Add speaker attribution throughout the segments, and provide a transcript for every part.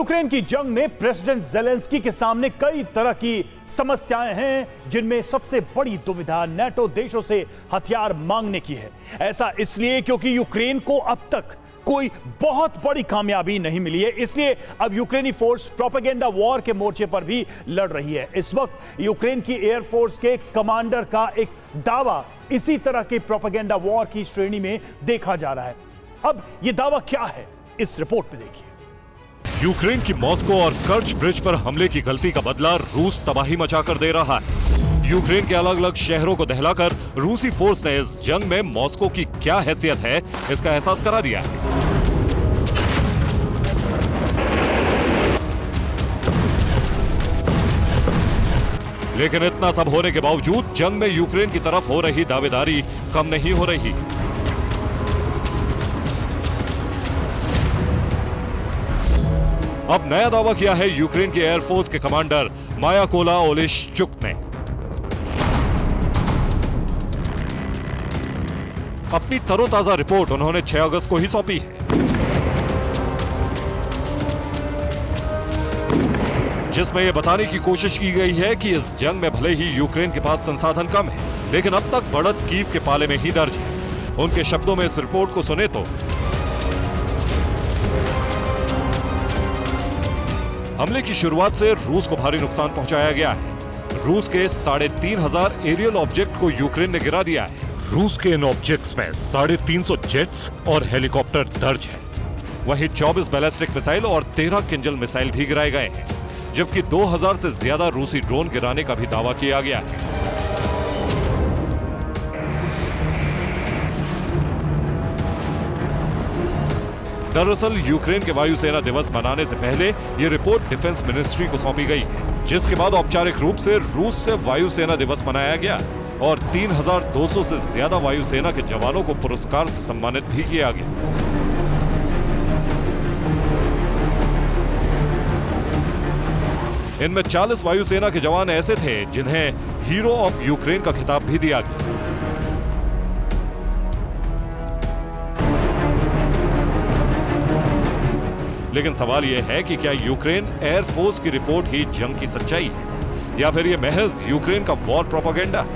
Speaker 1: Ukraine की जंग में प्रेसिडेंट ज़ेलेंस्की के सामने कई तरह की समस्याएं हैं, जिनमें सबसे बड़ी दुविधा नाटो देशों से हथियार मांगने की है। ऐसा इसलिए क्योंकि यूक्रेन को अब तक कोई बहुत बड़ी कामयाबी नहीं मिली है, इसलिए अब यूक्रेनी फोर्स प्रोपेगेंडा वॉर के मोर्चे पर भी लड़ रही है। इस वक्त यूक्रेन की एयरफोर्स के कमांडर का एक दावा इसी तरह के प्रोपेगेंडा वॉर की श्रेणी में देखा जा रहा है। अब यह दावा क्या है, इस रिपोर्ट में देखिए।
Speaker 2: यूक्रेन की मॉस्को और कर्च ब्रिज पर हमले की गलती का बदला रूस तबाही मचाकर दे रहा है। यूक्रेन के अलग अलग शहरों को दहलाकर रूसी फोर्स ने इस जंग में मॉस्को की क्या हैसियत है, इसका एहसास करा दिया है। लेकिन इतना सब होने के बावजूद जंग में यूक्रेन की तरफ हो रही दावेदारी कम नहीं हो रही। अब नया दावा किया है यूक्रेन की एयरफोर्स के कमांडर मायाकोला ओलेश्चुक ने। अपनी तरोताजा रिपोर्ट उन्होंने 6 अगस्त को ही सौंपी है, जिसमें यह बताने की कोशिश की गई है कि इस जंग में भले ही यूक्रेन के पास संसाधन कम है, लेकिन अब तक बढ़त कीव के पाले में ही दर्ज है। उनके शब्दों में इस रिपोर्ट को सुने तो हमले की शुरुआत से रूस को भारी नुकसान पहुंचाया गया है। रूस के 3,500 एरियल ऑब्जेक्ट को यूक्रेन ने गिरा दिया है। रूस के इन ऑब्जेक्ट्स में 350 जेट्स और हेलीकॉप्टर दर्ज है। वहीं 24 बैलिस्टिक मिसाइल और 13 किंजल मिसाइल भी गिराए गए हैं, जबकि 2000 से ज्यादा रूसी ड्रोन गिराने का भी दावा किया गया है। दरअसल यूक्रेन के वायुसेना दिवस मनाने से पहले ये रिपोर्ट डिफेंस मिनिस्ट्री को सौंपी गई है, जिसके बाद औपचारिक रूप से रूस से वायुसेना दिवस मनाया गया और 3,200 से ज्यादा वायुसेना के जवानों को पुरस्कार से सम्मानित भी किया गया। इनमें 40 वायुसेना के जवान ऐसे थे जिन्हें हीरो ऑफ यूक्रेन का खिताब भी दिया गया। लेकिन सवाल यह है कि क्या यूक्रेन एयरफोर्स की रिपोर्ट ही जंग की सच्चाई है, या फिर यह महज यूक्रेन का वॉर प्रोपेगेंडा है?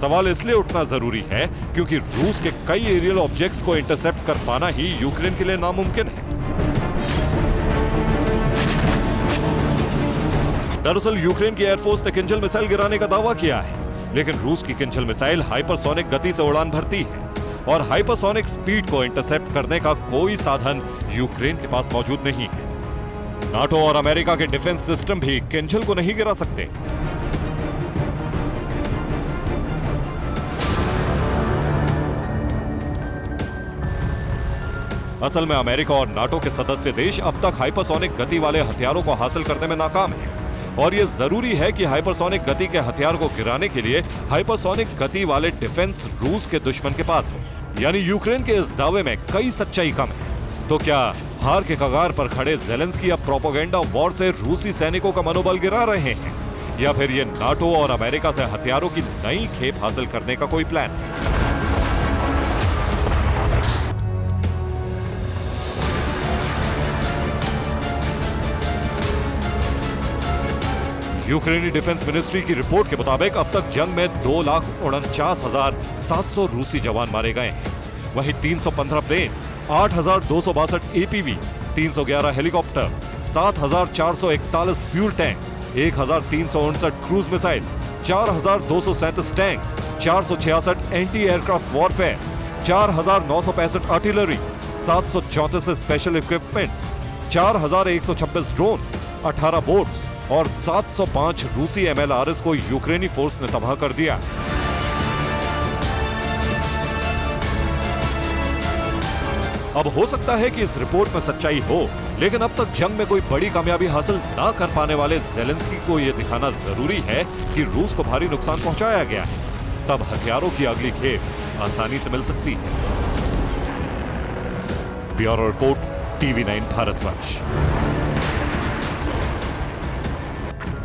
Speaker 2: सवाल इसलिए उठना जरूरी है क्योंकि रूस के कई एरियल ऑब्जेक्ट्स को इंटरसेप्ट कर पाना ही यूक्रेन के लिए नामुमकिन है। दरअसल यूक्रेन की एयरफोर्स ने किंजल मिसाइल गिराने का दावा किया है, लेकिन रूस की किंजल मिसाइल हाइपरसोनिक गति से उड़ान भरती है और हाइपरसोनिक स्पीड को इंटरसेप्ट करने का कोई साधन यूक्रेन के पास मौजूद नहीं है। नाटो और अमेरिका के डिफेंस सिस्टम भी किंजल को नहीं गिरा सकते। असल में अमेरिका और नाटो के सदस्य देश अब तक हाइपरसोनिक गति वाले हथियारों को हासिल करने में नाकाम है, और यह जरूरी है कि हाइपरसोनिक गति के हथियार को गिराने के लिए हाइपरसोनिक गति वाले डिफेंस रूस के दुश्मन के पास हो। यानी यूक्रेन के इस दावे में कई सच्चाई कम है। तो क्या हार के कगार पर खड़े ज़ेलेंस्की अब प्रोपेगेंडा वॉर से रूसी सैनिकों का मनोबल गिरा रहे हैं, या फिर ये नाटो और अमेरिका से हथियारों की नई खेप हासिल करने का कोई प्लान है? यूक्रेनी डिफेंस मिनिस्ट्री की रिपोर्ट के मुताबिक अब तक जंग में 2,49,700 रूसी जवान मारे गए हैं। वहीं 315 plane, 8,262 APV, 311 helicopter, 7,441 fuel tank, 1,359 cruise missile, 4,237 tank, 466 anti aircraft warfare, 4,965 artillery, 734 special equipments, 4,126 drone, 18 boats और 705 रूसी MLRS को यूक्रेनी फोर्स ने तबाह कर दिया। अब हो सकता है कि इस रिपोर्ट में सच्चाई हो, लेकिन अब तक जंग में कोई बड़ी कामयाबी हासिल ना कर पाने वाले ज़ेलेंस्की को यह दिखाना जरूरी है कि रूस को भारी नुकसान पहुंचाया गया है। तब हथियारों की अगली खेप आसानी से मिल सकती है। Bureau report, TV9 Bharatvarsh.